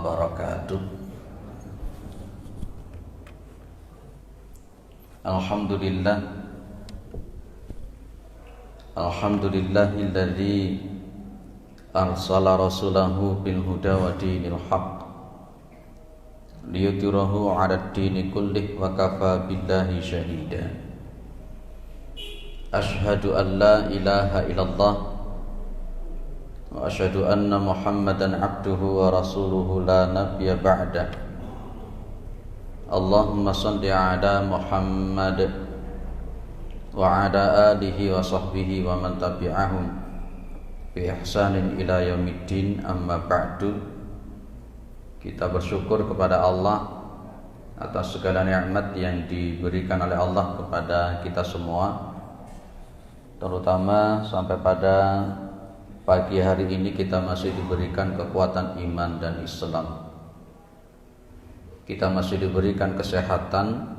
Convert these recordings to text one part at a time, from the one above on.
wabarakatuh. Alhamdulillahilladzi arsala rasulahu bil huda wa dinil haqq liyudhhirahu 'alad dini kullih wa kafa billahi syahida. Asyhadu an la ilaha illallah wa asyhadu anna Muhammadan abduhu wa rasuluhu la nabiyya ba'dah. Allahumma shalli ala Muhammad wa ala alihi wa sahbihi wa man tabi'ahum bi ihsanin ila yaumiddin, amma ba'du. Kita bersyukur kepada Allah atas segala nikmat yang diberikan oleh Allah kepada kita semua, terutama sampai pada pagi hari ini kita masih diberikan kekuatan iman dan Islam. Kita masih diberikan kesehatan,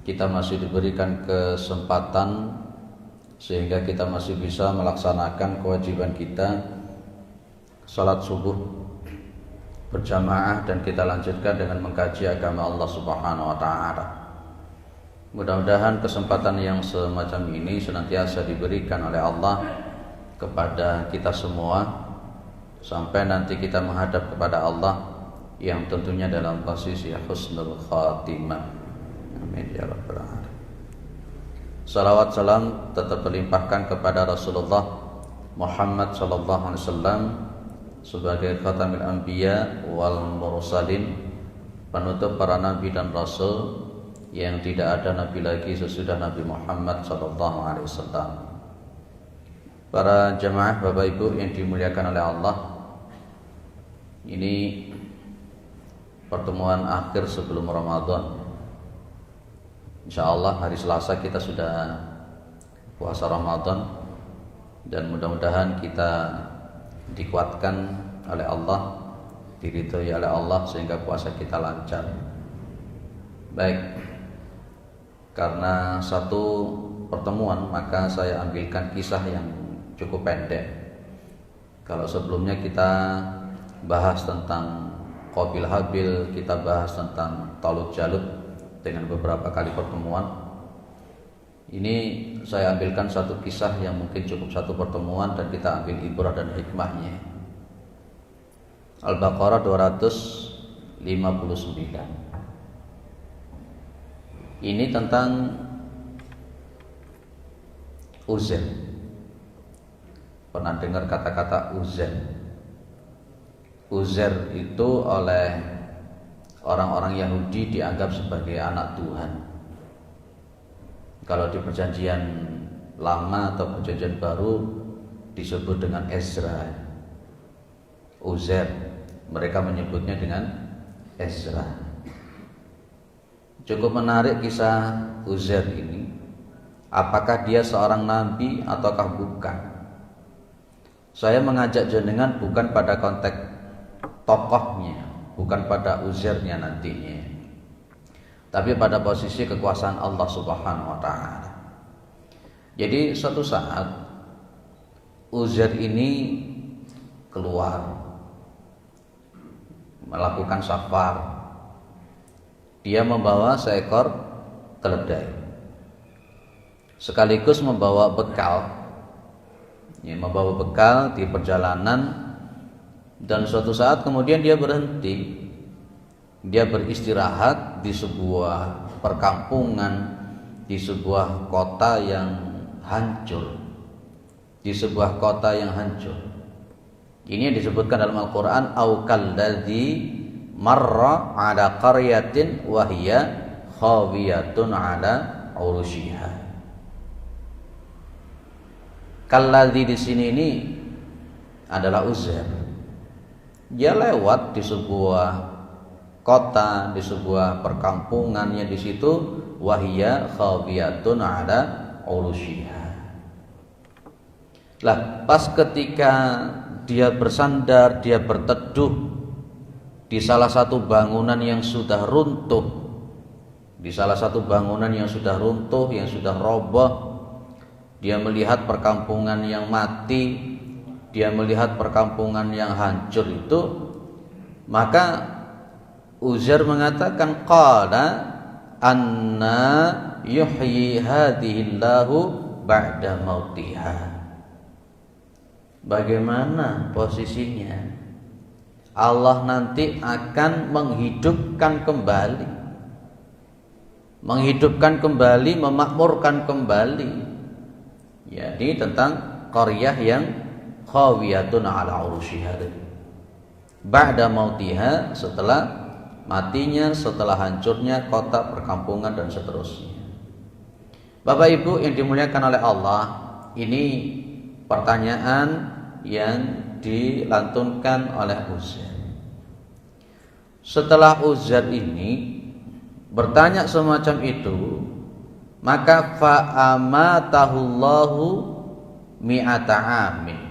kita masih diberikan kesempatan sehingga kita masih bisa melaksanakan kewajiban kita salat subuh berjamaah, dan kita lanjutkan dengan mengkaji agama Allah Subhanahu wa taala. Mudah-mudahan kesempatan yang semacam ini senantiasa diberikan oleh Allah kepada kita semua sampai nanti kita menghadap kepada Allah yang tentunya dalam posisi husnul khatimah. Amin ya rabbal alamin. Salawat salam tetap terlimpahkan kepada Rasulullah Muhammad sallallahu alaihi wasallam sebagai khatamul anbiya wal mursalin, penutup para nabi dan rasul yang tidak ada nabi lagi sesudah Nabi Muhammad sallallahu alaihi wasallam. Para jemaah Bapak Ibu yang dimuliakan oleh Allah, ini pertemuan akhir sebelum Ramadan. InsyaAllah hari Selasa kita sudah puasa Ramadan, dan mudah-mudahan kita dikuatkan oleh Allah, diridhoi oleh Allah sehingga puasa kita lancar. Baik, karena satu pertemuan maka saya ambilkan kisah yang cukup pendek. Kalau sebelumnya kita bahas tentang Qabil Habil, kita bahas tentang Talut Jalut dengan beberapa kali pertemuan. Ini saya ambilkan satu kisah yang mungkin cukup satu pertemuan dan kita ambil ibrah dan hikmahnya. Al-Baqarah 259. Ini tentang Uzair. Pernah dengar kata-kata Uzair? Uzair itu oleh orang-orang Yahudi dianggap sebagai anak Tuhan. Kalau di perjanjian lama atau perjanjian baru disebut dengan Ezra. Uzair, mereka menyebutnya dengan Ezra. Cukup menarik kisah Uzair ini. Apakah dia seorang nabi ataukah bukan? Saya mengajak jenengan bukan pada konteks tokohnya, bukan pada Uzairnya nantinya, tapi pada posisi kekuasaan Allah Subhanahu wa taala. Jadi suatu saat Uzair ini keluar melakukan safar. Dia membawa seekor keledai, sekaligus membawa bekal. Membawa bekal di perjalanan, dan suatu saat kemudian dia berhenti. Dia beristirahat di sebuah perkampungan, di sebuah kota yang hancur. Di sebuah kota yang hancur. Ini yang disebutkan dalam Al-Quran, au kalladzi marra ala qaryatin wa hiya khawiyatun ala urushiha. Kalladzi di sini ini adalah Uzair. Dia lewat di sebuah kota, di sebuah perkampungan yang di situ wahia khawiyatun ala urushiha. Lah, pas ketika dia bersandar, dia berteduh di salah satu bangunan yang sudah runtuh, di salah satu bangunan yang sudah runtuh, yang sudah roboh, dia melihat perkampungan yang mati, dia melihat perkampungan yang hancur itu, Maka Uzair mengatakan qala anna yuhyi hadhillahu ba'da mautiha. Bagaimana posisinya? Allah nanti akan menghidupkan kembali, memakmurkan kembali. Jadi tentang qaryah yang khawiyatun ala urushiha. Ba'da mautiha, setelah matinya, setelah hancurnya kota, perkampungan dan seterusnya. Bapak Ibu yang dimuliakan oleh Allah, ini pertanyaan yang dilantunkan oleh Uzair. Setelah Uzair ini bertanya semacam itu, maka fa'amatahullahu mi'ata amin.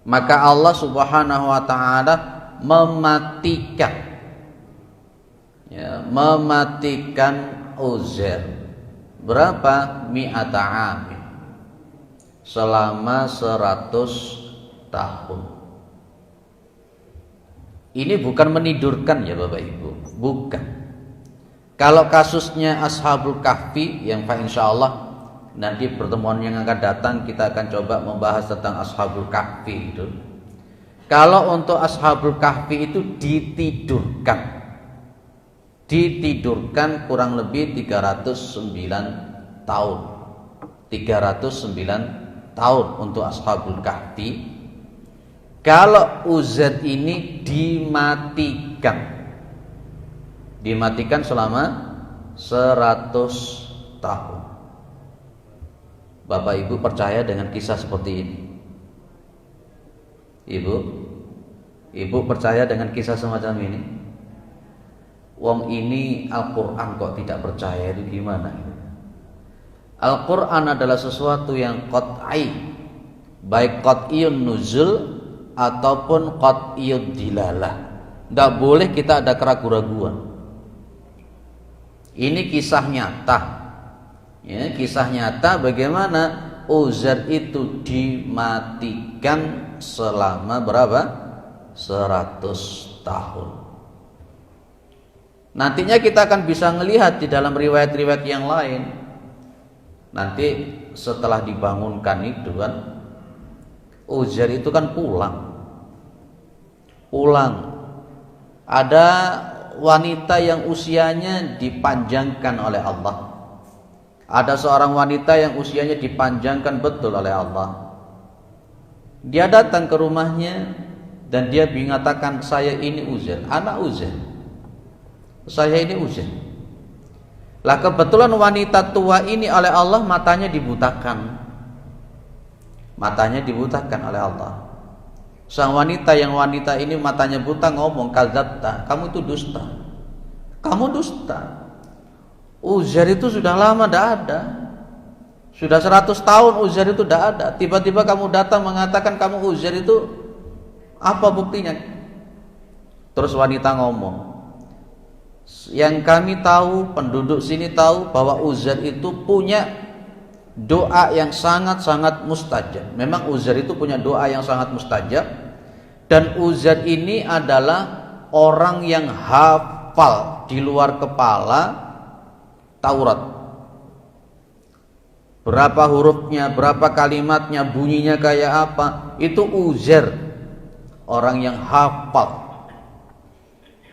Maka Allah Subhanahu wa taala mematikan Uzair. Berapa? Mi'ata amin. Selama 100 tahun. Ini bukan menidurkan ya Bapak Ibu, bukan. Kalau kasusnya Ashabul Kahfi yang insyaallah nanti pertemuan yang akan datang kita akan coba membahas tentang Ashabul Kahfi itu. Kalau untuk Ashabul Kahfi itu ditidurkan kurang lebih 309 tahun. 309 tahun untuk Ashabul Kahfi. Kalau Uzair ini dimatikan selama 100 tahun. Bapak Ibu percaya dengan kisah seperti ini? Ibu percaya dengan kisah semacam ini? Wong ini Al-Quran kok tidak percaya, itu gimana? Al-Quran adalah sesuatu yang qat'i, baik qat'iyun nuzul ataupun qat'iyud dilalah. Tidak boleh kita ada keraguan-raguan. Ini kisah nyata. Ya, kisah nyata bagaimana Uzair itu dimatikan selama berapa? 100 tahun. Nantinya kita akan bisa melihat di dalam riwayat-riwayat yang lain. Nanti setelah dibangunkan itu kan, Uzair itu kan pulang. Ada wanita yang usianya dipanjangkan oleh Allah. Ada seorang wanita yang usianya dipanjangkan betul oleh Allah. Dia datang ke rumahnya dan dia mengatakan, saya ini Uzair, anak Uzair. Saya ini Uzair. Lah kebetulan wanita tua ini oleh Allah matanya dibutakan. Matanya dibutakan oleh Allah. Sang wanita ini matanya buta ngomong, kadzabta, kamu itu dusta. Kamu dusta. Uzair itu sudah lama tidak ada. Sudah 100 tahun Uzair itu tidak ada. Tiba-tiba kamu datang mengatakan kamu Uzair itu, apa buktinya? Terus wanita ngomong, yang kami tahu, penduduk sini tahu bahwa Uzair itu punya doa yang sangat-sangat mustajab. Memang Uzair itu punya doa yang sangat mustajab. Dan Uzair ini adalah orang yang hafal di luar kepala Taurat. Berapa hurufnya, berapa kalimatnya, bunyinya kayak apa, itu Uzair, orang yang hafal.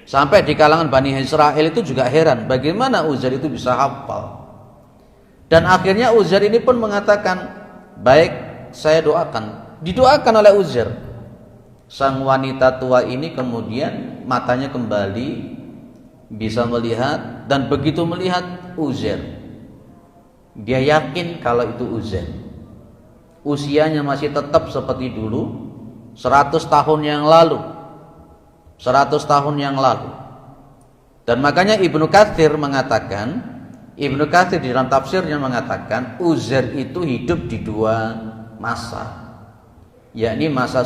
Sampai di kalangan Bani Israel itu juga heran bagaimana Uzair itu bisa hafal. Dan akhirnya Uzair ini pun mengatakan, baik, saya doakan. Didoakan oleh Uzair. Sang wanita tua ini kemudian matanya kembali bisa melihat, dan begitu melihat Uzair, dia yakin kalau itu Uzair. Usianya masih tetap seperti dulu, 100 tahun yang lalu. 100 tahun yang lalu. Dan makanya Ibnu Katsir di dalam tafsirnya mengatakan Uzair itu hidup di 2 masa, yakni masa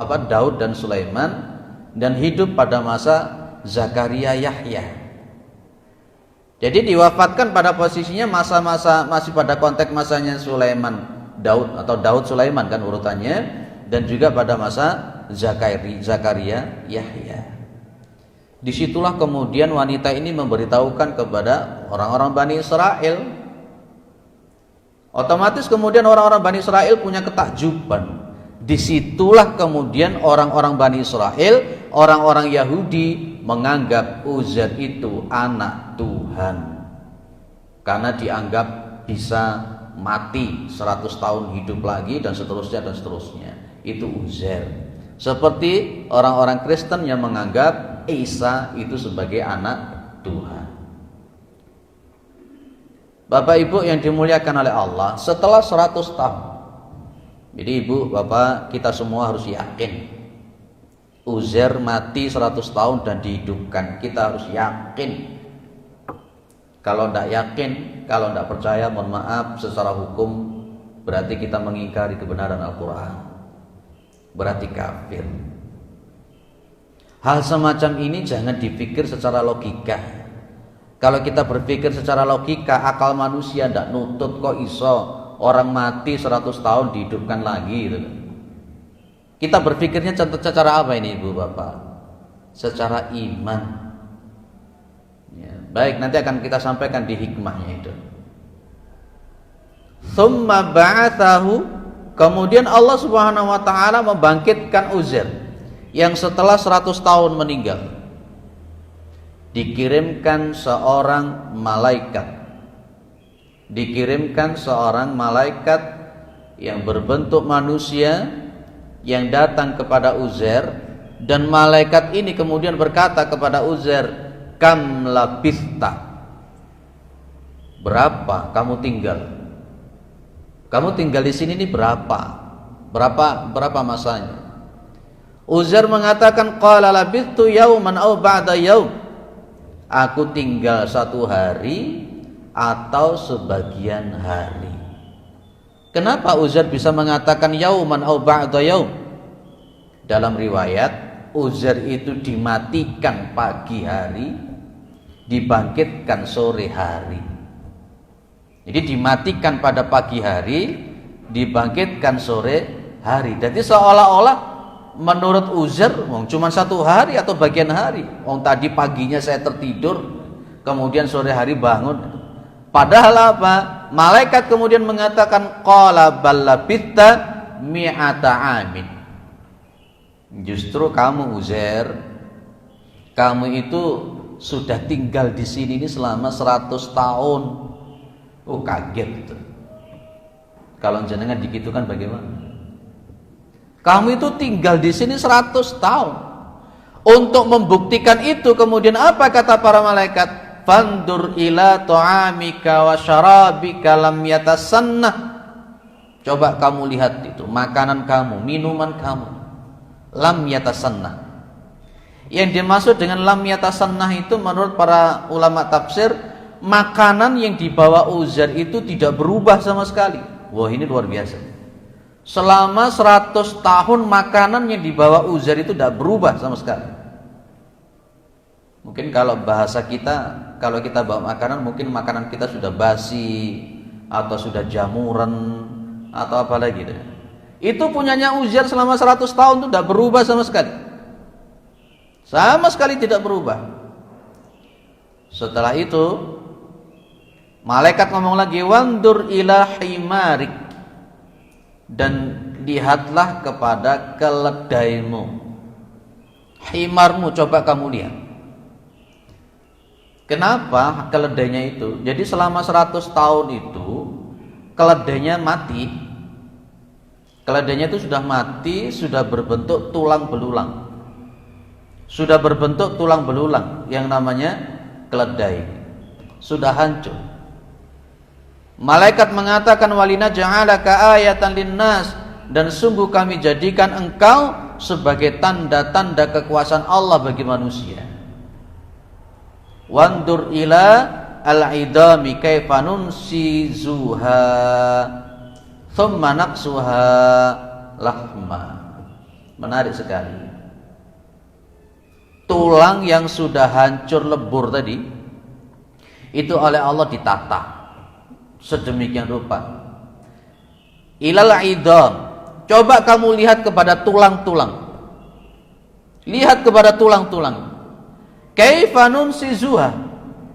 Daud dan Sulaiman, dan hidup pada masa Zakaria Yahya. Jadi diwafatkan pada posisinya masa-masa masih pada konteks masanya Sulaiman Daud, atau Daud Sulaiman kan urutannya, dan juga pada masa Zakaria, Yahya. Disitulah kemudian wanita ini memberitahukan kepada orang-orang Bani Israel. Otomatis kemudian orang-orang Bani Israel punya ketakjuban. Disitulah kemudian orang-orang Bani Israel, orang-orang Yahudi menganggap Uzair itu anak Tuhan, karena dianggap bisa mati 100 tahun hidup lagi dan seterusnya dan seterusnya. Itu Uzair. Seperti orang-orang Kristen yang menganggap Isa itu sebagai anak Tuhan. Bapak Ibu yang dimuliakan oleh Allah, setelah 100 tahun, jadi Ibu Bapak kita semua harus yakin Uzair mati 100 tahun dan dihidupkan. Kita harus yakin. Kalau tidak yakin, kalau tidak percaya, mohon maaf, secara hukum berarti kita mengingkari kebenaran Al-Quran, berarti kafir. Hal semacam ini jangan dipikir secara logika. Kalau kita berpikir secara logika, akal manusia tidak nutut kok iso orang mati 100 tahun dihidupkan lagi gitu. Kita berpikirnya secara apa ini Ibu Bapak? Secara iman ya, baik, nanti akan kita sampaikan di hikmahnya itu. Tsumma ba'atsahu, kemudian Allah Subhanahu wa taala membangkitkan Uzair yang setelah 100 tahun meninggal. Dikirimkan seorang malaikat. Dikirimkan seorang malaikat yang berbentuk manusia yang datang kepada Uzair, dan malaikat ini kemudian berkata kepada Uzair, "Kam labista?" Berapa kamu tinggal? Kamu tinggal di sini ini berapa? Berapa masanya? Uzair mengatakan, "Qala labistu yauman aw ba'da yaum." Aku tinggal 1 hari atau sebagian hari. Kenapa Uzair bisa mengatakan yauman aw ba'da yaum? Dalam riwayat, Uzair itu dimatikan pagi hari, dibangkitkan sore hari. Jadi dimatikan pada pagi hari, dibangkitkan sore hari. Jadi seolah-olah menurut Uzair cuma 1 hari atau bagian hari. Tadi paginya saya tertidur, kemudian sore hari bangun. Padahal apa? Malaikat kemudian mengatakan, qala bal labitta mi'ata amin. Justru kamu Uzair, kamu itu sudah tinggal di sini ini selama 100 tahun. Oh, kaget itu. Kalau jenengan digitukan bagaimana? Kamu itu tinggal di sini 100 tahun. Untuk membuktikan itu, kemudian apa kata para malaikat? Fandur ila ta'amika wa syarabika lam yatasannah. Coba kamu lihat itu, makanan kamu, minuman kamu, lam yatasannah. Yang dimaksud dengan lam yatasannah itu menurut para ulama tafsir, makanan yang dibawa Uzair itu tidak berubah sama sekali. Wah, ini luar biasa. Selama 100 tahun makanan yang dibawa Uzair itu tidak berubah sama sekali. Mungkin kalau bahasa kita, kalau kita bawa makanan, mungkin makanan kita sudah basi atau sudah jamuran atau apa lagi deh. Itu punyanya Uzair selama 100 tahun itu tidak berubah sama sekali. Sama sekali tidak berubah. Setelah itu malaikat ngomong lagi, wandur ila himarik, dan lihatlah kepada keledaimu. Himarmu, coba kamu lihat. Kenapa keledainya itu? Jadi selama 100 tahun itu keledainya mati. Keledainya itu sudah mati, sudah berbentuk tulang belulang. Sudah berbentuk tulang belulang yang namanya keledai. Sudah hancur. Malaikat mengatakan, walina ja'alaka ayatan linnas, dan sungguh kami jadikan engkau sebagai tanda-tanda kekuasaan Allah bagi manusia. Wandur ila al-idami kaifa nunsizuha thumma naqsuha lahma. Menarik sekali. Tulang yang sudah hancur lebur tadi itu oleh Allah ditata sedemikian rupa. Ilal idam, coba kamu lihat kepada tulang-tulang. Lihat kepada tulang-tulang. Kaifa nunsizuha,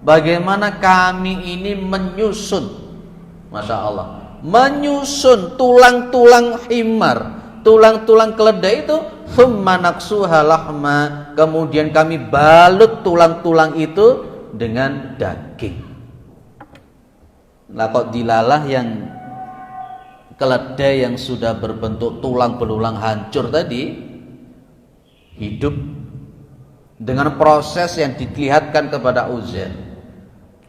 bagaimana kami ini menyusun, Masya Allah, menyusun tulang-tulang himar, tulang-tulang keledai itu, thumma naksuha lahma, kemudian kami balut tulang-tulang itu dengan daging. Lah kok dilalah yang keledai yang sudah berbentuk tulang belulang hancur tadi hidup dengan proses yang dilihatkan kepada Uzair.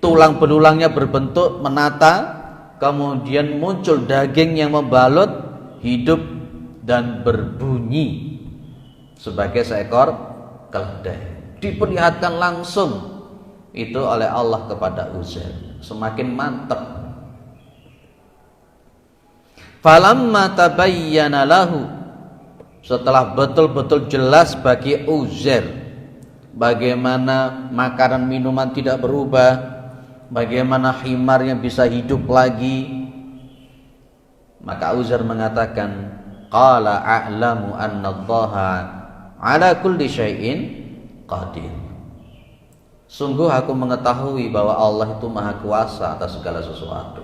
Tulang belulangnya berbentuk menata, kemudian muncul daging yang membalut, hidup dan berbunyi sebagai seekor keledai. Diperlihatkan langsung itu oleh Allah kepada Uzair. Semakin mantap. Falamma tabayyana lahu, setelah betul-betul jelas bagi Uzair bagaimana makanan minuman tidak berubah, bagaimana himarnya bisa hidup lagi, maka Uzair mengatakan, qala a'lamu annallaha ala kulli syai'in qadir. Sungguh aku mengetahui bahwa Allah itu maha kuasa atas segala sesuatu.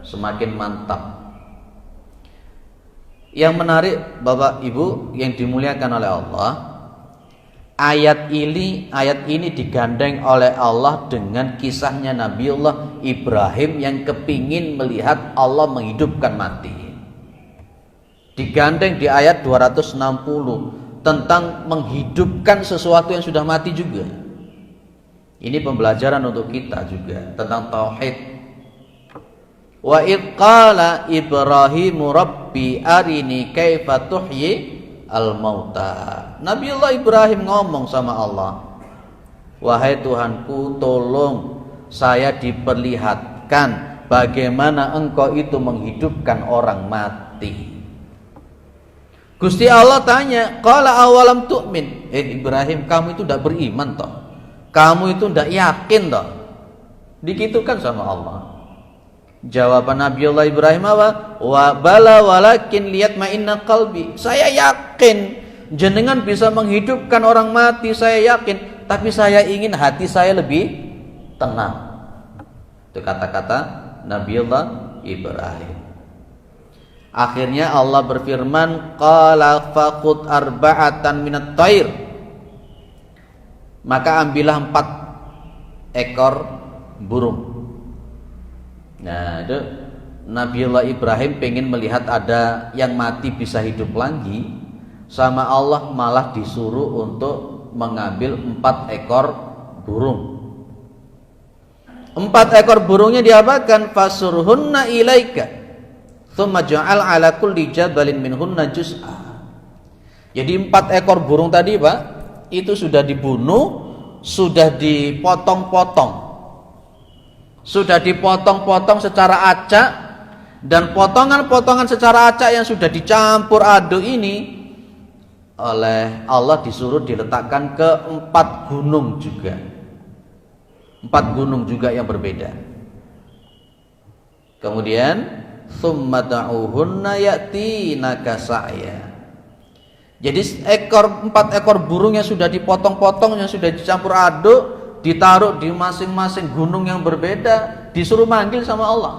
Semakin mantap. Yang menarik Bapak Ibu yang dimuliakan oleh Allah, ayat ini digandeng oleh Allah dengan kisahnya Nabiullah Ibrahim yang kepingin melihat Allah menghidupkan mati. Digandeng di ayat 260 tentang menghidupkan sesuatu yang sudah mati juga. Ini pembelajaran untuk kita juga tentang tauhid. Wa id qala Ibrahimu rabbi arini kaifa tuhyi al-mauta. Nabiullah Ibrahim ngomong sama Allah, wahai Tuhanku, tolong saya diperlihatkan bagaimana engkau itu menghidupkan orang mati. Gusti Allah tanya, qala awalam tu'min, Ibrahim, kamu itu tidak beriman toh, kamu itu tidak yakin toh? Dikitukan sama Allah. Jawaban Nabiullah Ibrahim apa? Wa bala walakin liyatma'inna qalbi. Saya yakin jenengan bisa menghidupkan orang mati, saya yakin, tapi saya ingin hati saya lebih tenang. Itu kata-kata Nabiullah Ibrahim. Akhirnya Allah berfirman, qala faqut arba'atan minat thair. Maka ambillah 4 ekor burung. Nah, itu Nabiullah Ibrahim pengen melihat ada yang mati bisa hidup lagi, sama Allah malah disuruh untuk mengambil 4 ekor burung. 4 ekor burungnya diapakan? Fasurhunna ilaika tsumma ja'al ala kulli jabalin minhunna juz'a. Jadi 4 ekor burung tadi Pak, itu sudah dibunuh, sudah dipotong-potong. Sudah dipotong-potong secara acak, dan potongan-potongan secara acak yang sudah dicampur aduk ini oleh Allah disuruh diletakkan ke 4 gunung juga. 4 gunung juga yang berbeda. Kemudian tsumma da'uhunna ya'tinaka sa'ya. Jadi 4 ekor burung yang sudah dipotong-potong, yang sudah dicampur aduk, ditaruh di masing-masing gunung yang berbeda, disuruh manggil sama Allah.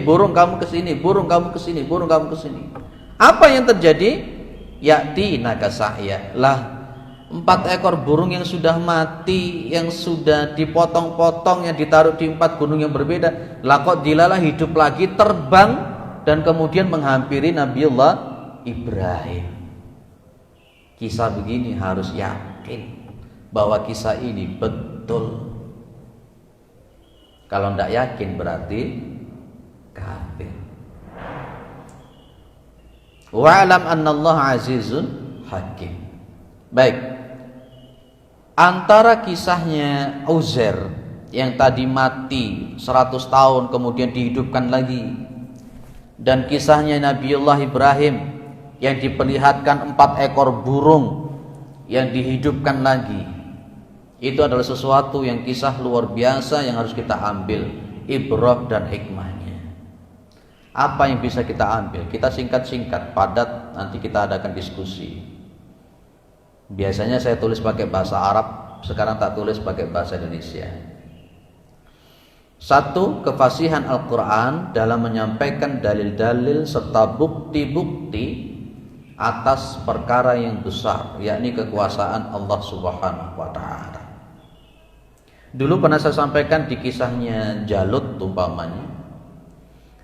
Burung kamu kesini, burung kamu kesini, burung kamu kesini. Apa yang terjadi? Ya'tinaka sa'ya. Lah 4 ekor burung yang sudah mati, yang sudah dipotong-potong, yang ditaruh di 4 gunung yang berbeda, lah kok dilalah hidup lagi, terbang dan kemudian menghampiri Nabiullah Ibrahim. Kisah begini harus yakin bahwa kisah ini betul. Kalau tidak yakin berarti kafir. Wa'lam annallaha azizun hakim. Baik. Antara kisahnya Uzair yang tadi mati 100 tahun kemudian dihidupkan lagi, dan kisahnya Nabiullah Ibrahim yang diperlihatkan 4 ekor burung yang dihidupkan lagi, itu adalah sesuatu yang kisah luar biasa yang harus kita ambil ibrah dan hikmahnya. Apa yang bisa kita ambil? Kita singkat-singkat, padat, nanti kita adakan diskusi. Biasanya saya tulis pakai bahasa Arab, sekarang tak tulis pakai bahasa Indonesia. Satu, kefasihan Al-Quran dalam menyampaikan dalil-dalil serta bukti-bukti atas perkara yang besar, yakni kekuasaan Allah Subhanahu wa Ta'ala. Dulu pernah saya sampaikan di kisahnya Jalut umpamanya,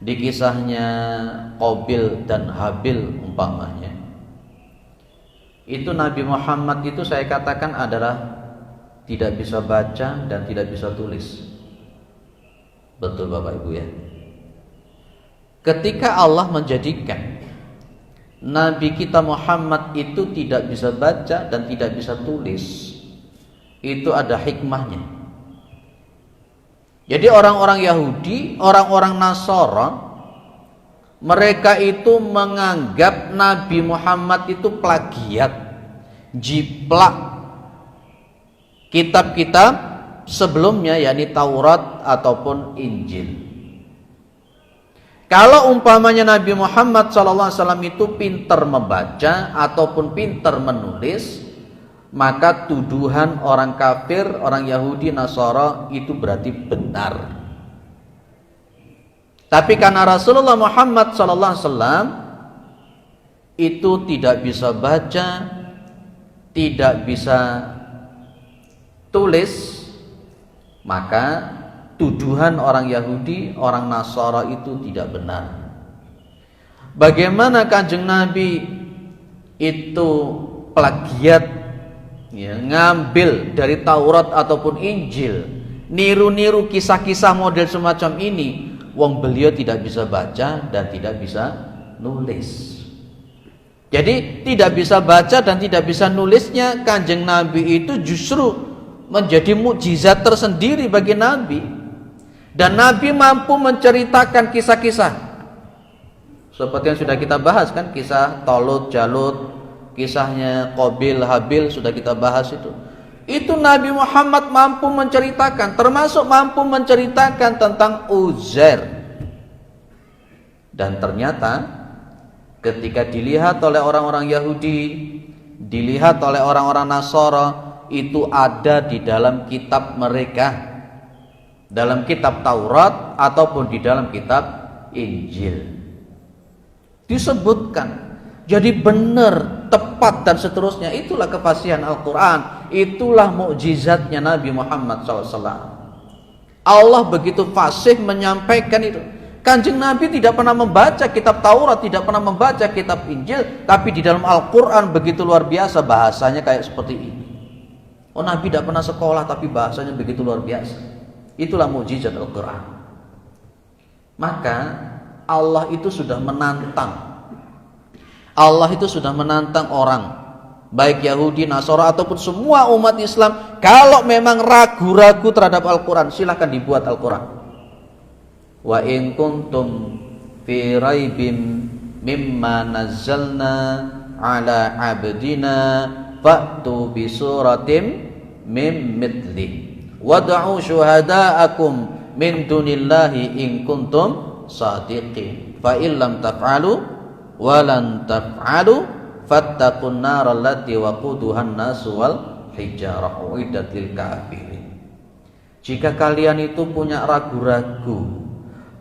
di kisahnya Qabil dan Habil umpamanya. Itu Nabi Muhammad itu saya katakan adalah tidak bisa baca dan tidak bisa tulis. Betul Bapak Ibu ya. Ketika Allah menjadikan Nabi kita Muhammad itu tidak bisa baca dan tidak bisa tulis, itu ada hikmahnya. Jadi orang-orang Yahudi, orang-orang Nasara, mereka itu menganggap Nabi Muhammad itu plagiat, jiplak kitab-kitab sebelumnya, yakni Taurat ataupun Injil. Kalau umpamanya Nabi Muhammad SAW itu pintar membaca ataupun pintar menulis, maka tuduhan orang kafir, orang Yahudi, Nasara itu berarti benar. Tapi karena Rasulullah Muhammad SAW itu tidak bisa baca, tidak bisa tulis, maka tuduhan orang Yahudi, orang Nasara itu tidak benar. Bagaimana Kanjeng Nabi itu plagiat, ya, ngambil dari Taurat ataupun Injil, niru-niru kisah-kisah model semacam ini, wong beliau tidak bisa baca dan tidak bisa nulis. Jadi tidak bisa baca dan tidak bisa nulisnya Kanjeng Nabi itu justru menjadi mukjizat tersendiri bagi Nabi. Dan Nabi mampu menceritakan kisah-kisah seperti yang sudah kita bahas kan, kisah Talut, Jalut, kisahnya Qabil, Habil sudah kita bahas itu. Itu Nabi Muhammad mampu menceritakan, termasuk mampu menceritakan tentang Uzair. Dan ternyata ketika dilihat oleh orang-orang Yahudi, dilihat oleh orang-orang Nasara, itu ada di dalam kitab mereka, dalam kitab Taurat ataupun di dalam kitab Injil. Disebutkan. Jadi benar, tepat dan seterusnya. Itulah kefasihan Al-Quran. Itulah mukjizatnya Nabi Muhammad SAW. Allah begitu fasih menyampaikan itu. Kanjeng Nabi tidak pernah membaca kitab Taurat, tidak pernah membaca kitab Injil, tapi di dalam Al-Quran begitu luar biasa bahasanya kayak seperti ini. Oh, Nabi tidak pernah sekolah tapi bahasanya begitu luar biasa. Itulah mukjizat Al-Quran. Maka Allah itu sudah menantang. Allah itu sudah menantang orang, baik Yahudi, Nasara ataupun semua umat Islam, kalau memang ragu-ragu terhadap Al-Quran, silahkan dibuat Al-Quran. Wa in kuntum fi raibim mimma nazzalna ala abdina fa'tu bi suratim mim mithli wad'u syuhada'akum min dunillahi in kuntum shadiqin fa illam taf'alu walan taf'alu fattaqun nar allati waquduhan nasu wal hijarah uiddat lil kafirin. Jika kalian itu punya ragu-ragu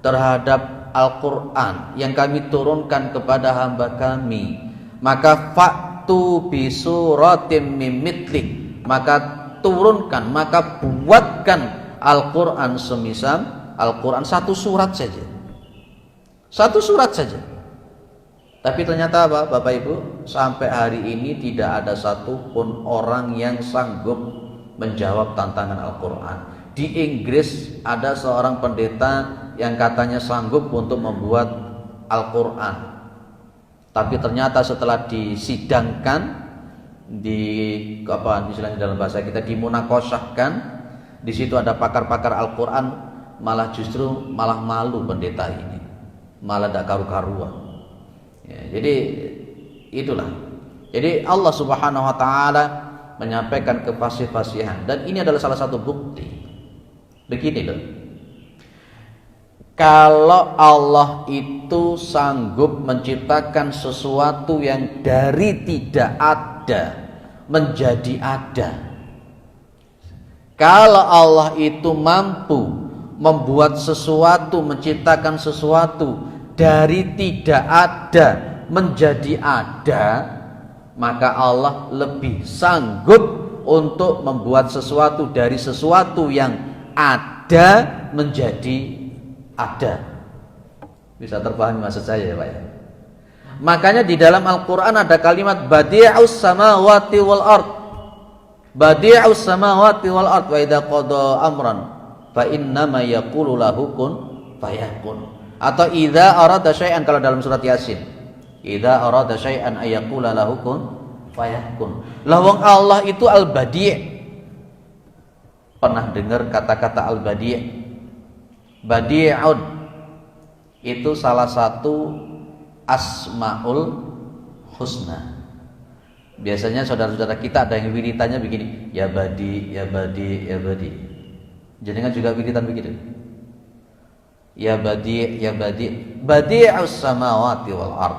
terhadap Al-Quran yang kami turunkan kepada hamba kami, maka fa'tu bi suratim mim mithli, maka turunkan, maka buatkan Al-Quran semisal Al-Quran, satu surat saja. Satu surat saja. Tapi ternyata apa Bapak Ibu? Sampai hari ini tidak ada satupun orang yang sanggup menjawab tantangan Al-Quran. Di Inggris ada seorang pendeta yang katanya sanggup untuk membuat Al-Quran. Tapi ternyata setelah disidangkan, istilahnya dalam bahasa kita dimunakosahkan, di situ ada pakar-pakar Al-Quran, malah justru malah malu pendeta ini, malah tidak karu-karuan. Ya, jadi itulah. Jadi Allah Subhanahu wa taala menyampaikan kefasih-fasihan, dan ini adalah salah satu bukti. Begini loh. Kalau Allah itu sanggup menciptakan sesuatu yang dari tidak ada, menjadi ada. Kalau Allah itu mampu membuat sesuatu, menciptakan sesuatu dari tidak ada menjadi ada, maka Allah lebih sanggup untuk membuat sesuatu dari sesuatu yang ada menjadi ada. Bisa terpahami maksud saya ya Pak ya? Makanya di dalam Al-Quran ada kalimat badi'us samawati wal ard. Badi'us samawati wal ard wa idza qada amran fa innama yaqulu lahu kun fayakun. Atau idza arada syai'an kalau dalam surat Yasin. Idza arada syai'an ayaqula lahu kun fayakun. Lawang Allah itu al-badi'. Pernah dengar kata-kata al-badi'? Badi'un itu salah satu Asmaul Husna. Biasanya saudara-saudara kita ada yang wiritannya begini, ya badi, ya badi, ya badi. Jenengan juga wiritan begitu. Ya badi, ya badi. Badi'us samawati wal ard.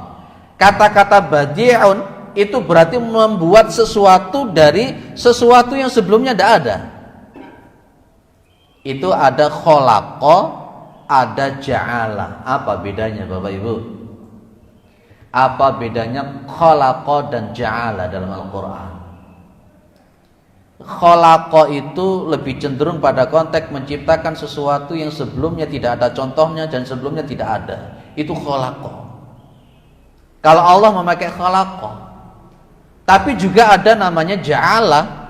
Kata-kata badi'un itu berarti membuat sesuatu dari sesuatu yang sebelumnya tidak ada. Itu ada khalaqa, ada ja'ala. Apa bedanya Bapak Ibu? Apa bedanya khalaqa dan ja'ala dalam Al-Quran? Khalaqa itu lebih cenderung pada konteks menciptakan sesuatu yang sebelumnya tidak ada contohnya dan sebelumnya tidak ada. Itu khalaqa. Kalau Allah memakai khalaqa. Tapi juga ada namanya ja'ala.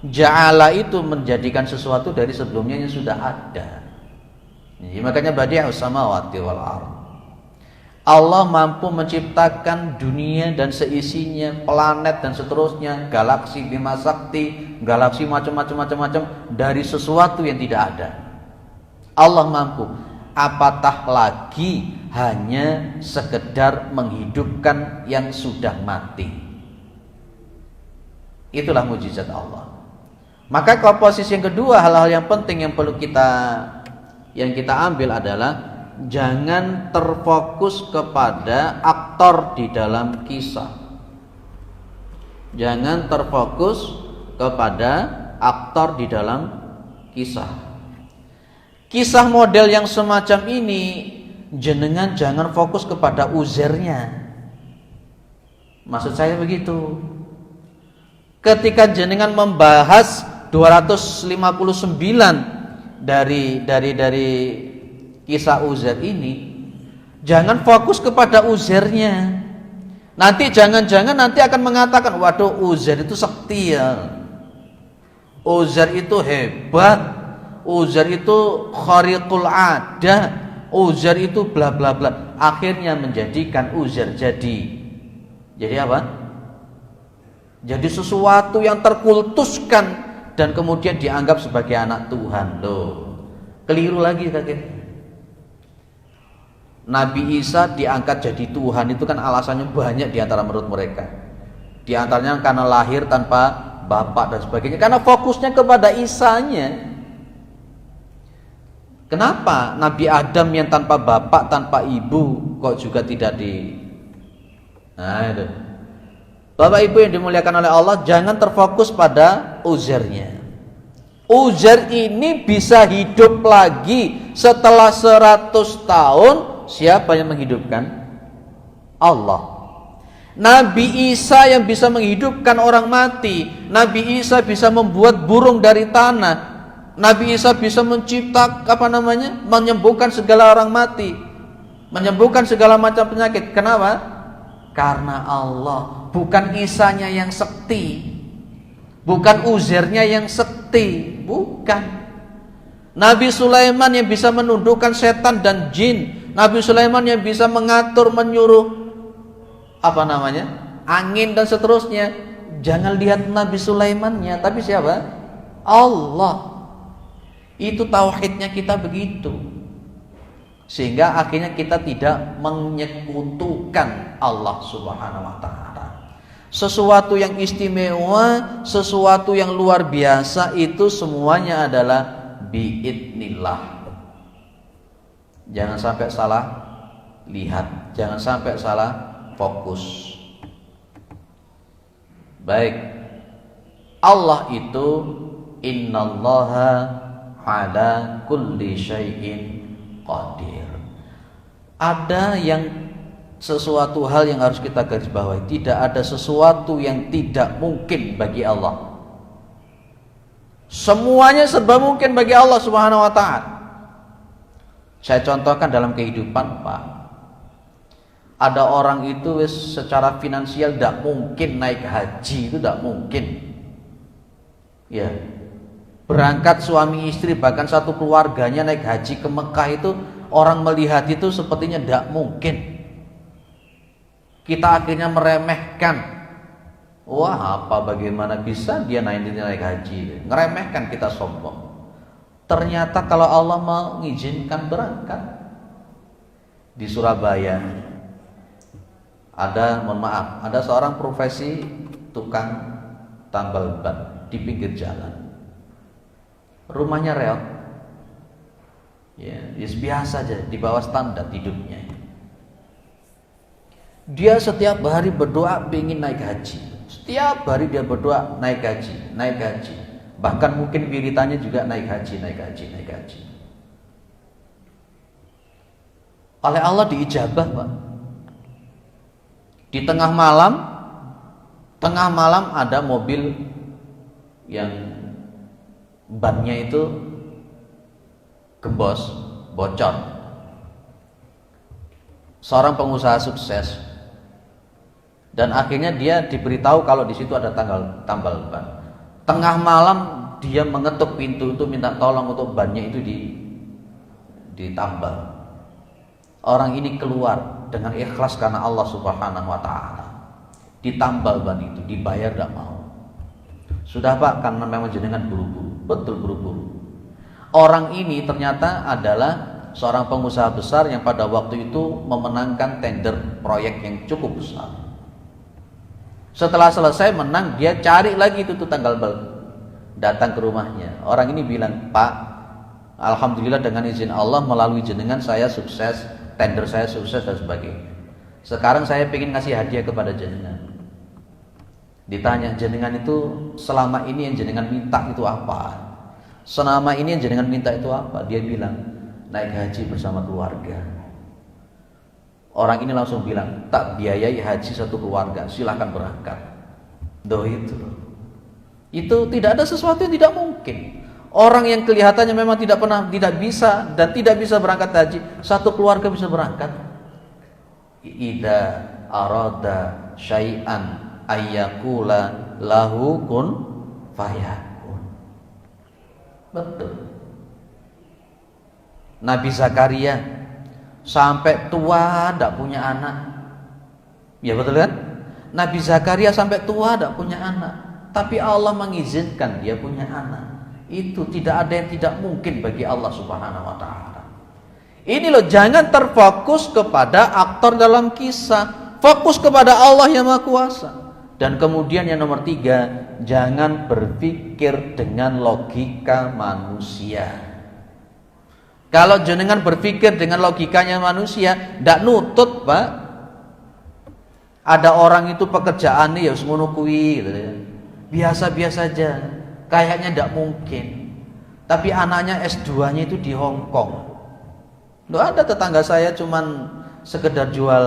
Ja'ala itu menjadikan sesuatu dari sebelumnya yang sudah ada. Jadi, makanya badi'us samawati wal ard. Allah mampu menciptakan dunia dan seisinya, planet dan seterusnya, galaksi Bima Sakti, galaksi macam-macam dari sesuatu yang tidak ada. Allah mampu. Apatah lagi hanya sekedar menghidupkan yang sudah mati. Itulah mujizat Allah. Maka komposisi yang kedua, hal-hal yang penting yang perlu kita ambil adalah jangan terfokus kepada aktor di dalam kisah. Jangan terfokus kepada aktor di dalam kisah. Kisah model yang semacam ini, jenengan jangan fokus kepada uzernya. Maksud saya begitu. Ketika jenengan membahas 259 dari kisah Uzair ini, jangan fokus kepada Uzairnya. Nanti jangan-jangan nanti akan mengatakan, waduh Uzair itu sakti ya, Uzair itu hebat, Uzair itu khariqul ada, Uzair itu bla bla bla. Akhirnya menjadikan Uzair jadi apa? Jadi sesuatu yang terkultuskan dan kemudian dianggap sebagai anak Tuhan. Loh, keliru lagi kakek. Nabi Isa diangkat jadi Tuhan itu kan alasannya banyak diantara menurut mereka. Di antaranya karena lahir tanpa bapak dan sebagainya. Karena fokusnya kepada Isanya. Kenapa Nabi Adam yang tanpa bapak, tanpa ibu kok juga tidak Nah itu. Bapak Ibu yang dimuliakan oleh Allah, jangan terfokus pada Uzairnya. Uzair ini bisa hidup lagi setelah 100 tahun. Siapa yang menghidupkan? Allah. Nabi Isa yang bisa menghidupkan orang mati. Nabi Isa bisa membuat burung dari tanah. Nabi Isa bisa menyembuhkan segala orang mati, menyembuhkan segala macam penyakit. Kenapa? Karena Allah. Bukan Isanya yang sekti, bukan Uzairnya yang sekti, bukan. Nabi Sulaiman yang bisa menundukkan setan dan jin, Nabi Sulaiman yang bisa mengatur, menyuruh angin dan seterusnya. Jangan lihat Nabi Sulaimannya, tapi siapa? Allah. Itu tauhidnya kita begitu. Sehingga akhirnya kita tidak menyekutukan Allah Subhanahu wa taala. Sesuatu yang istimewa, sesuatu yang luar biasa itu semuanya adalah biidnillah. Jangan sampai salah lihat, jangan sampai salah fokus. Baik, Allah itu innallaha ala kulli syai'in qadir. Ada yang sesuatu hal yang harus kita garis bawahi, tidak ada sesuatu yang tidak mungkin bagi Allah. Semuanya serba mungkin bagi Allah Subhanahu wa taala. Saya contohkan dalam kehidupan, Pak. Ada orang itu secara finansial tidak mungkin naik haji, itu tidak mungkin. Ya. Berangkat suami istri bahkan satu keluarganya naik haji ke Mekah itu orang melihat itu sepertinya tidak mungkin. Kita akhirnya meremehkan. Wah, bagaimana bisa dia naik haji? Ngeremehkan, kita sombong. Ternyata kalau Allah mengizinkan berangkat. Di Surabaya ada seorang profesi tukang tambal ban di pinggir jalan. Rumahnya reot. Ya, biasa aja, di bawah standar hidupnya. Dia setiap hari berdoa ingin naik haji. Setiap hari dia berdoa naik haji. Bahkan mungkin wiritannya juga naik haji. Oleh Allah diijabah, Pak. Di tengah malam ada mobil yang bannya itu gembos, bocor. Seorang pengusaha sukses, dan akhirnya dia diberitahu kalau di situ ada tambal ban. Tengah malam dia mengetuk pintu untuk minta tolong untuk bannya itu ditambal. Orang ini keluar dengan ikhlas karena Allah Subhanahu wa taala. Ditambal ban itu, dibayar tidak mau. Sudah, Pak, karena memang jenengan buru-buru, betul buru-buru. Orang ini ternyata adalah seorang pengusaha besar yang pada waktu itu memenangkan tender proyek yang cukup besar. Setelah selesai menang, dia cari lagi itu tanggal ban. Datang ke rumahnya. Orang ini bilang, Pak, alhamdulillah dengan izin Allah melalui jenengan saya sukses, tender saya sukses dan sebagainya. Sekarang saya ingin ngasih hadiah kepada jenengan. Ditanya, jenengan itu selama ini yang jenengan minta itu apa? Selama ini yang jenengan minta itu apa? Dia bilang, naik haji bersama keluarga. Orang ini langsung bilang, tak biayai haji satu keluarga, silahkan berangkat. Itu tidak ada sesuatu yang tidak mungkin. Orang yang kelihatannya memang tidak bisa dan tidak bisa berangkat haji, satu keluarga bisa berangkat. Idza arada syai'an ayyakula lahu kun fayakun. Betul. Nabi Zakaria sampai tua tidak punya anak. Ya betul kan? Nabi Zakaria sampai tua tidak punya anak, tapi Allah mengizinkan dia punya anak. Itu tidak ada yang tidak mungkin bagi Allah Subhanahu wa taala. Ini loh, jangan terfokus kepada aktor dalam kisah, fokus kepada Allah yang Maha Kuasa. Dan kemudian yang nomor 3, jangan berpikir dengan logika manusia. Kalau jenengan berpikir dengan logikanya manusia, ndak nutut, Pak. Ada orang itu pekerjaannya ya semono kuwi gitu ya. Biasa-biasa aja. Kayaknya ndak mungkin. Tapi anaknya S2-nya itu di Hong Kong. Loh, ada tetangga saya cuman sekedar jual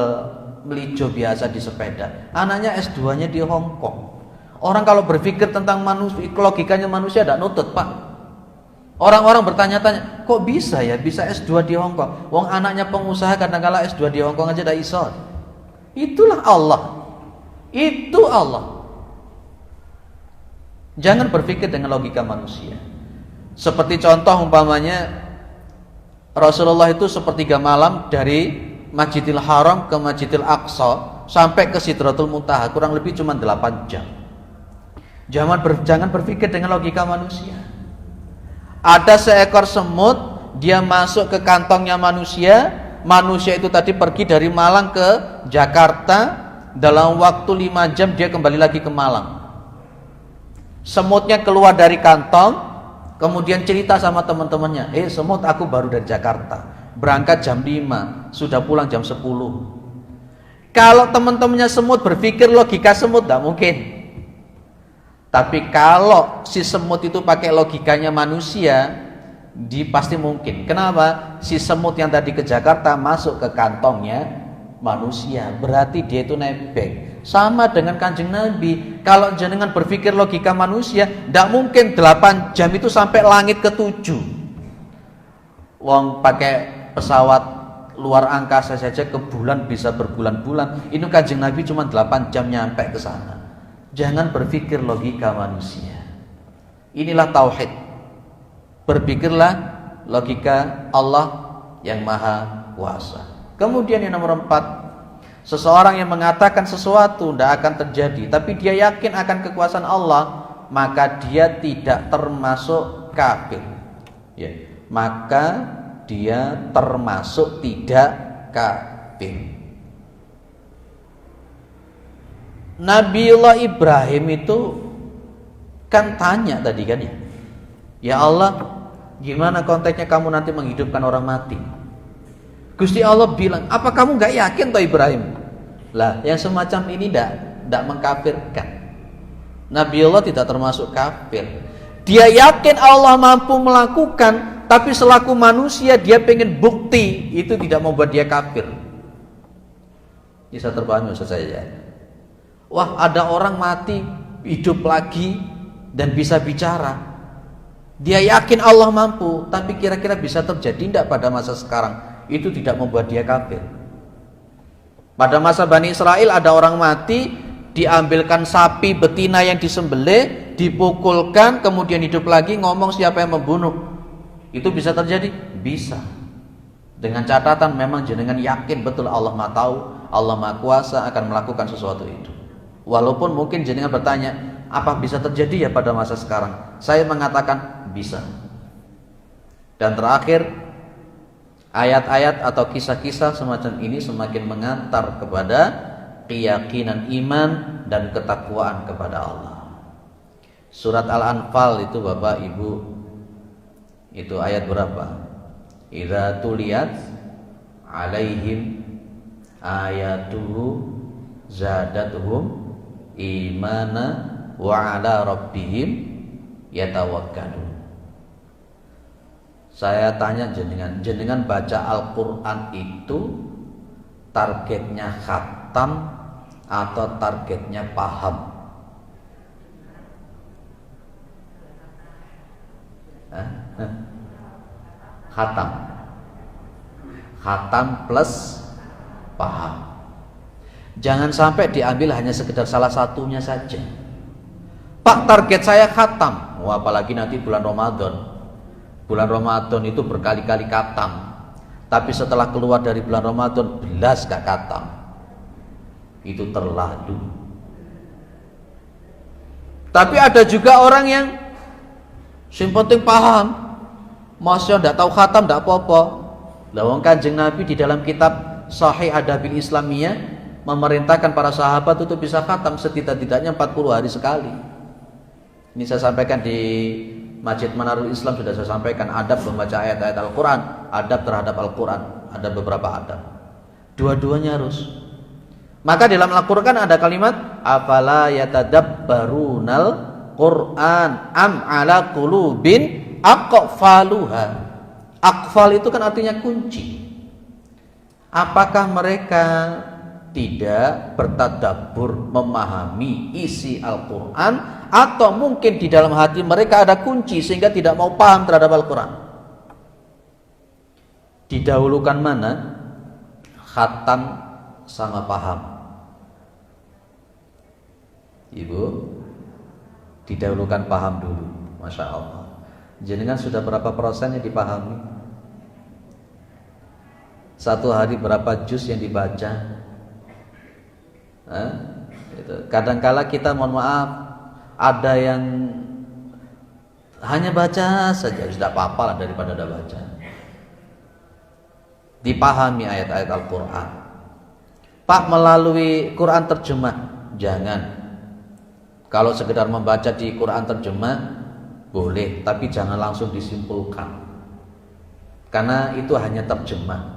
melijo biasa di sepeda. Anaknya S2-nya di Hong Kong. Orang kalau berpikir tentang manusia, logikanya manusia ndak nutut, Pak. Orang-orang bertanya-tanya, kok bisa ya bisa S2 di Hong Kong? Wong anaknya pengusaha kadang-kala S2 di Hong Kong aja ndak iso. Itulah Allah. Itu Allah. Jangan berpikir dengan logika manusia. Seperti contoh umpamanya Rasulullah itu sepertiga malam dari Masjidil Haram ke Masjidil Aqsa sampai ke Sidratul Muntaha, kurang lebih cuma 8 jam. Jangan berpikir dengan logika manusia. Ada seekor semut, dia masuk ke kantongnya manusia. Manusia itu tadi pergi dari Malang ke Jakarta, dalam waktu 5 jam dia kembali lagi ke Malang. Semutnya keluar dari kantong, kemudian cerita sama teman-temannya, semut, aku baru dari Jakarta, berangkat jam 5, sudah pulang jam 10. Kalau teman-temannya semut berpikir logika semut, tidak mungkin. Tapi kalau si semut itu pakai logikanya manusia, pasti mungkin. Kenapa? Si semut yang tadi ke Jakarta masuk ke kantongnya manusia, berarti dia itu nebeng. Sama dengan Kanjeng Nabi. Kalau jenengan berpikir logika manusia, tidak mungkin 8 jam itu sampai langit ke-7. Wong pakai pesawat luar angkasa saja ke bulan bisa berbulan-bulan. Ini Kanjeng Nabi cuma 8 jam nyampe ke sana. Jangan berpikir logika manusia. Inilah tauhid. Berpikirlah logika Allah yang Maha Kuasa. Kemudian yang nomor 4, seseorang yang mengatakan sesuatu tidak akan terjadi, tapi dia yakin akan kekuasaan Allah, maka dia tidak termasuk kafir. Ya, maka dia termasuk tidak kafir. Nabiullah Ibrahim itu kan tanya tadi kan ya, ya Allah, gimana konteksnya kamu nanti menghidupkan orang mati? Gusti Allah bilang, apa kamu gak yakin toh Ibrahim? Lah, yang semacam ini tidak mengkafirkan. Nabiullah tidak termasuk kafir. Dia yakin Allah mampu melakukan, tapi selaku manusia dia pengen bukti, itu tidak membuat dia kafir. Bisa terpahami maksud saya ya? Wah, ada orang mati hidup lagi dan bisa bicara. Dia yakin Allah mampu, tapi kira-kira bisa terjadi tidak pada masa sekarang? Itu tidak membuat dia kafir. Pada masa Bani Israel ada orang mati, diambilkan sapi betina yang disembelih, dipukulkan, kemudian hidup lagi, ngomong siapa yang membunuh. Itu bisa terjadi? Bisa. Dengan catatan memang jenengan yakin betul Allah Maha Tahu, Allah Maha Kuasa akan melakukan sesuatu itu. Walaupun mungkin jenengan bertanya, apa bisa terjadi ya pada masa sekarang? Saya mengatakan bisa. Dan terakhir, ayat-ayat atau kisah-kisah semacam ini semakin mengantar kepada keyakinan iman dan ketakwaan kepada Allah. Surat Al-Anfal itu Bapak Ibu, itu ayat berapa? Idza tuliyat alaihim ayatuhu zadatuhum imana wa ala rabbihim yatawakkalun. Saya tanya jenengan baca Al-Quran itu targetnya khatam atau targetnya paham? Khatam plus paham. Jangan sampai diambil hanya sekedar salah satunya saja. Pak, target saya khatam. Wah, apalagi nanti bulan Ramadan. Bulan Ramadan itu berkali-kali khatam. Tapi setelah keluar dari bulan Ramadan belas gak khatam. Itu terlalu. Tapi ada juga orang yang penting paham. Masya ndak tahu khatam ndak apa-apa. Lah wong Kanjeng Nabi di dalam kitab Sahih Adabil Islamiyah memerintahkan para sahabat untuk bisa khatam setidak-tidaknya 40 hari sekali. Ini saya sampaikan di Masjid Manarul Islam, sudah saya sampaikan adab membaca ayat-ayat Al-Quran, adab terhadap Al-Quran, ada beberapa adab. Dua-duanya harus. Maka dalam Al-Quran ada kalimat afala yatadabbarunal Quran am ala qulubin aqfaluha. Aqfal itu kan artinya kunci. Apakah mereka tidak bertadabbur memahami isi Al-Quran, atau mungkin di dalam hati mereka ada kunci sehingga tidak mau paham terhadap Al-Quran? Didahulukan mana? Khatam sama paham? Ibu, didahulukan paham dulu. Masya Allah. Jenengan sudah berapa persen yang dipahami? Satu hari berapa juz yang dibaca? Kadangkala kita mohon maaf, ada yang hanya baca saja, sudah apa-apa lah daripada tidak baca. Dipahami ayat-ayat Al-Quran. Pak, melalui Quran terjemah? Jangan. Kalau sekedar membaca di Quran terjemah boleh, tapi jangan langsung disimpulkan, karena itu hanya terjemah.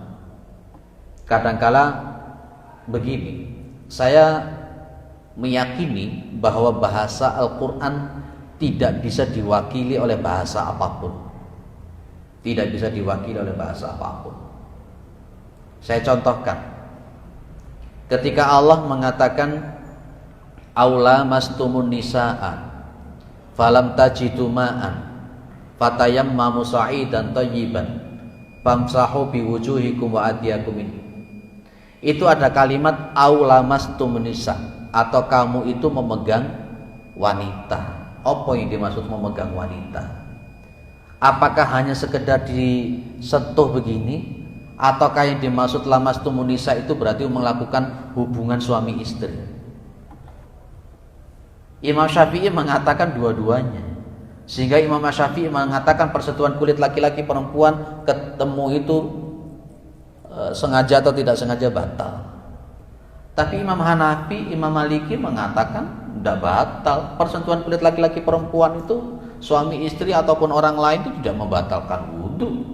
Kadangkala begini, saya meyakini bahwa bahasa Al-Quran tidak bisa diwakili oleh bahasa apapun. Tidak bisa diwakili oleh bahasa apapun. Saya contohkan. Ketika Allah mengatakan aula mastumun nisaa falam tajidu ma'an fatayammamu sa'idan thayyiban famsahu biwujuhikum wa adiyakum. Itu ada kalimat aula mastumun nisa, atau kamu itu memegang wanita. Apa yang dimaksud memegang wanita? Apakah hanya sekedar disentuh begini, ataukah yang dimaksud lamastumun nisa itu berarti melakukan hubungan suami istri? Imam Syafi'i mengatakan dua-duanya. Sehingga Imam Syafi'i mengatakan persetujuan kulit laki-laki perempuan ketemu itu sengaja atau tidak sengaja batal. Tapi Imam Hanafi, Imam Maliki mengatakan tidak batal. Persentuhan kulit laki-laki perempuan itu suami istri ataupun orang lain itu tidak membatalkan wudhu.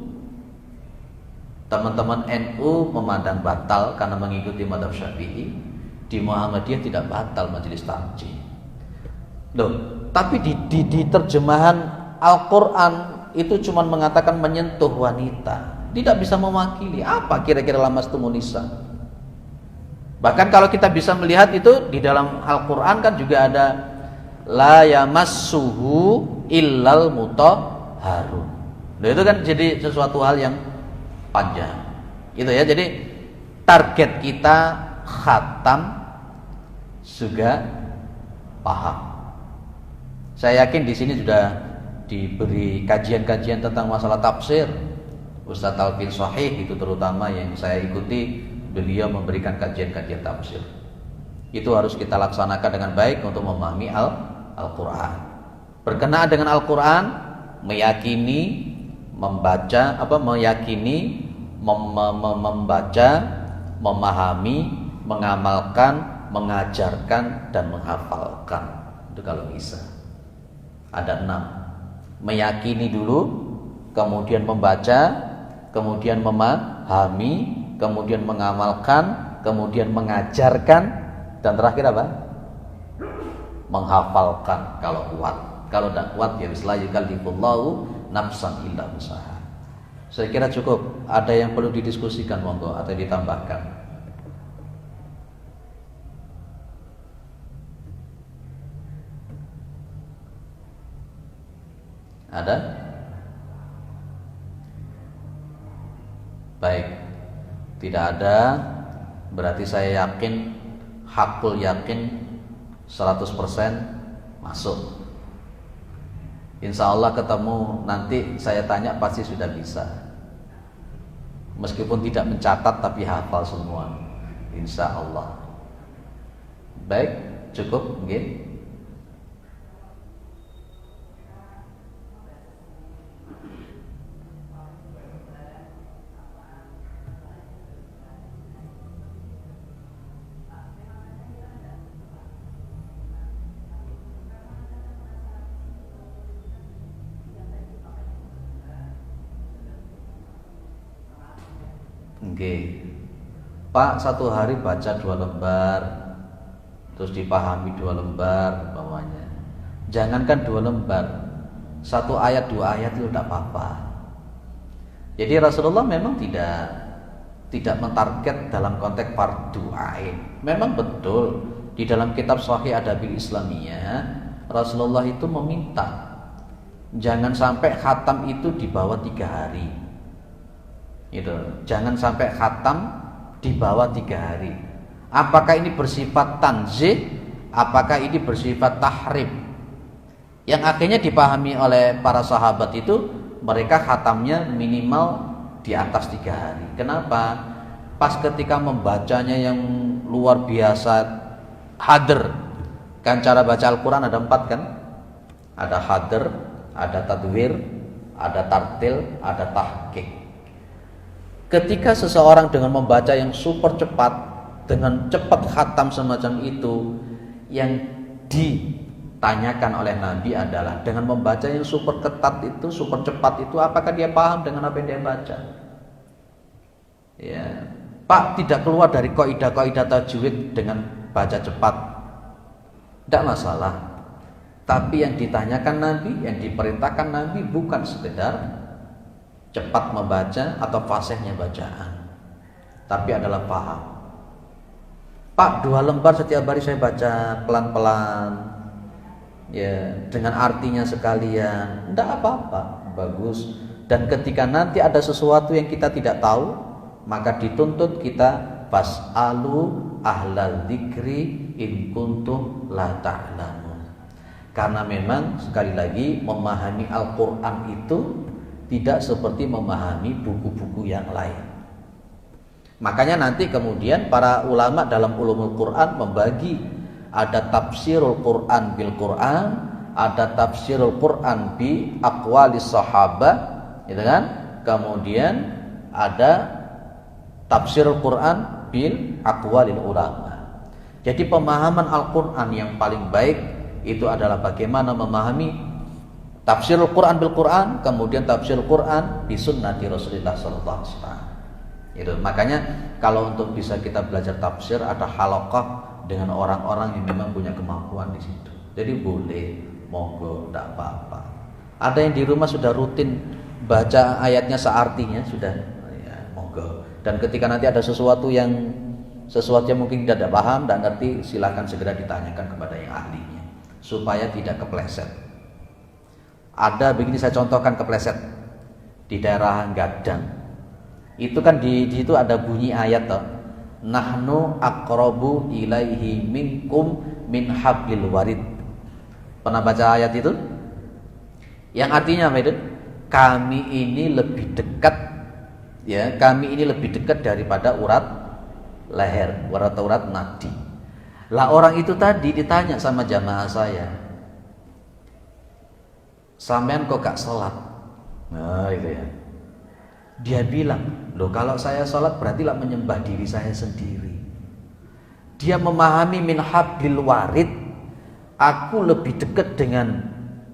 Teman-teman NU memandang batal karena mengikuti mazhab Syafi'i. Di Muhammadiyah tidak batal majelis tarjih. Loh, tapi di terjemahan Al-Quran itu cuma mengatakan menyentuh wanita, tidak bisa mewakili. Apa kira-kira lamastumun nisa? Bahkan kalau kita bisa melihat itu di dalam Al-Quran kan juga ada la yamassuhu illal mutahharun. Nah, itu kan jadi sesuatu hal yang panjang. Gitu ya. Jadi target kita khatam juga paham. Saya yakin di sini sudah diberi kajian-kajian tentang masalah tafsir. Ustaz Talqin Shahih itu terutama yang saya ikuti, beliau memberikan kajian-kajian tafsir. Itu harus kita laksanakan dengan baik untuk memahami Al-Quran. Berkenaan dengan Al-Quran, meyakini, membaca, membaca, memahami, mengamalkan, mengajarkan, dan menghafalkan. Itu kalau bisa. Ada 6. Meyakini dulu, kemudian membaca, kemudian memahami, kemudian mengamalkan, kemudian mengajarkan, dan terakhir apa? Menghafalkan kalau kuat. Kalau tidak kuat ya la yukallifullahu nafsan illa wus'aha. Saya kira cukup. Ada yang perlu didiskusikan monggo atau ditambahkan? Ada? Baik. Tidak ada, berarti saya yakin, hakul yakin 100% masuk. Insya Allah ketemu nanti saya tanya pasti sudah bisa. Meskipun tidak mencatat tapi hafal semua. Insya Allah. Baik, cukup mungkin. Oke. Pak, satu hari baca 2 lembar, terus dipahami 2 lembar umpamanya. Jangankan 2 lembar, 1 ayat 2 ayat itu tidak apa-apa. Jadi Rasulullah memang tidak mentarget dalam konteks fardu ain. Memang betul di dalam kitab Sahih Adabil Islamiyah Rasulullah itu meminta jangan sampai khatam itu di bawah 3 hari. Gitu. Jangan sampai khatam di bawah 3 hari. Apakah ini bersifat tanzih? Apakah ini bersifat tahrim? Yang akhirnya dipahami oleh para sahabat itu, mereka khatamnya minimal di atas 3 hari. Kenapa? Pas ketika membacanya yang luar biasa, hadr. Kan cara baca Al-Quran ada 4 kan? Ada hadr, ada tadwir, ada tartil, ada tahqiq. Ketika seseorang dengan membaca yang super cepat, dengan cepat khatam semacam itu, yang ditanyakan oleh Nabi adalah dengan membaca yang super ketat itu, super cepat itu, apakah dia paham dengan apa yang dia baca? Ya, Pak, tidak keluar dari kaidah-kaidah tajwid dengan baca cepat. Tidak masalah. Tapi yang ditanyakan Nabi, yang diperintahkan Nabi bukan sekedar cepat membaca atau fasihnya bacaan, tapi adalah paham. Pak, 2 lembar setiap hari saya baca pelan-pelan, ya, dengan artinya sekalian, tidak apa-apa, bagus. Dan ketika nanti ada sesuatu yang kita tidak tahu, maka dituntut kita fas'alu ahlal dzikri in kuntum la ta'lamun. Karena memang sekali lagi memahami Al-Qur'an itu tidak seperti memahami buku-buku yang lain. Makanya nanti kemudian para ulama dalam ulumul Qur'an membagi, ada tafsirul Qur'an bil Qur'an, ada tafsirul Qur'an bi aqwalis sahabah, gitu kan? Kemudian ada tafsirul Qur'an bil aqwalil ulama. Jadi pemahaman Al-Qur'an yang paling baik itu adalah bagaimana memahami tafsirul Qur'an bil Qur'an, kemudian tafsirul Qur'an bi sunnati Rasulullah sallallahu alaihi wasallam. Itu makanya kalau untuk bisa kita belajar tafsir ada halaqah dengan orang-orang yang memang punya kemampuan di situ. Jadi boleh, monggo, tidak apa-apa. Ada yang di rumah sudah rutin baca ayatnya seartinya sudah, ya, monggo. Dan ketika nanti ada sesuatu yang mungkin tidak paham, tidak ngerti, silakan segera ditanyakan kepada yang ahlinya supaya tidak kepleset. Ada begini, saya contohkan kepleset di daerah Gadang. Itu kan di situ ada bunyi ayat toh. Nahnu aqrabu ilaihi minkum min hablil warid. Pernah baca ayat itu? Yang artinya apa itu? Kami ini lebih dekat, ya, kami ini lebih dekat daripada urat leher, urat nadi. Lah orang itu tadi ditanya sama jamaah saya, sampean kok gak sholat? Nah itu ya. Dia bilang, loh kalau saya sholat berarti lah menyembah diri saya sendiri. Dia memahami min hablil warid, aku lebih dekat dengan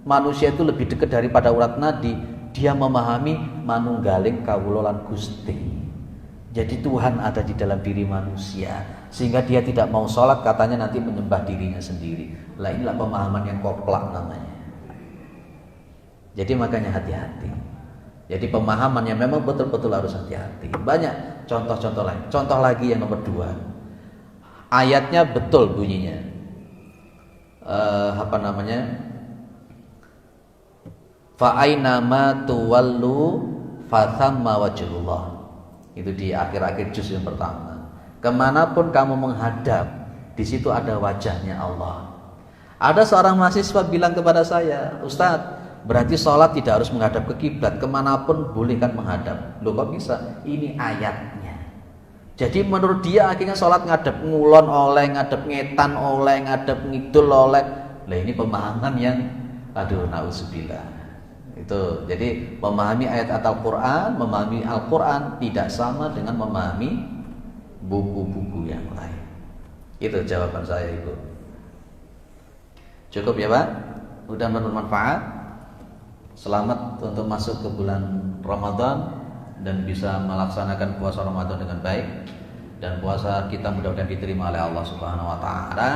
manusia itu lebih dekat daripada urat nadi. Dia memahami manunggaling kawulolan Gusti. Jadi Tuhan ada di dalam diri manusia, sehingga dia tidak mau sholat, katanya nanti menyembah dirinya sendiri. Lah inilah pemahaman yang koplak namanya. Jadi makanya hati-hati. Jadi pemahaman yang memang betul-betul harus hati-hati. Banyak contoh-contoh lain. Contoh lagi yang nomor 2. Ayatnya betul bunyinya. Fa aina ma tuwallu fa thamma wajhullah. Itu di akhir-akhir juz yang pertama. Kemanapun kamu menghadap, di situ ada wajahnya Allah. Ada seorang mahasiswa bilang kepada saya, Ustadz, berarti sholat tidak harus menghadap ke kiblat, kemanapun boleh kan menghadap. Loh kok bisa? Ini ayatnya. Jadi menurut dia akhirnya sholat ngadep ngulon oleh, ngadep ngetan oleh, ngadep ngidul oleh. Lah ini pemahaman yang na'udzubillah. Itu jadi memahami ayat Al-Quran, memahami Al-Quran tidak sama dengan memahami buku-buku yang lain. Itu jawaban saya, Ibu. Cukup ya Pak? Udah bermanfaat? Selamat untuk masuk ke bulan Ramadan dan bisa melaksanakan puasa Ramadan dengan baik, dan puasa kita mudah-mudahan diterima oleh Allah Subhanahu wa taala,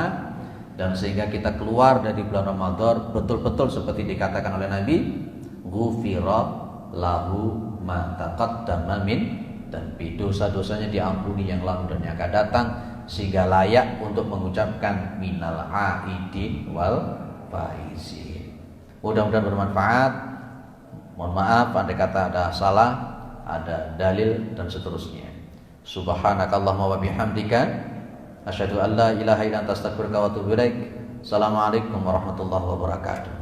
dan sehingga kita keluar dari bulan Ramadan betul-betul seperti dikatakan oleh Nabi, ghufira lahu ma taqaddama min, dan dosa-dosanya diampuni yang lalu dan yang akan datang, sehingga layak untuk mengucapkan minal aidin wal faizin. Mudah-mudahan bermanfaat. Mohon maaf andai kata ada salah, ada dalil dan seterusnya. Subhanakallahumma wa bihamdika asyhadu an la ilaha illa anta astaghfiruka wa atubu ilaik. Assalamualaikum warahmatullahi wabarakatuh.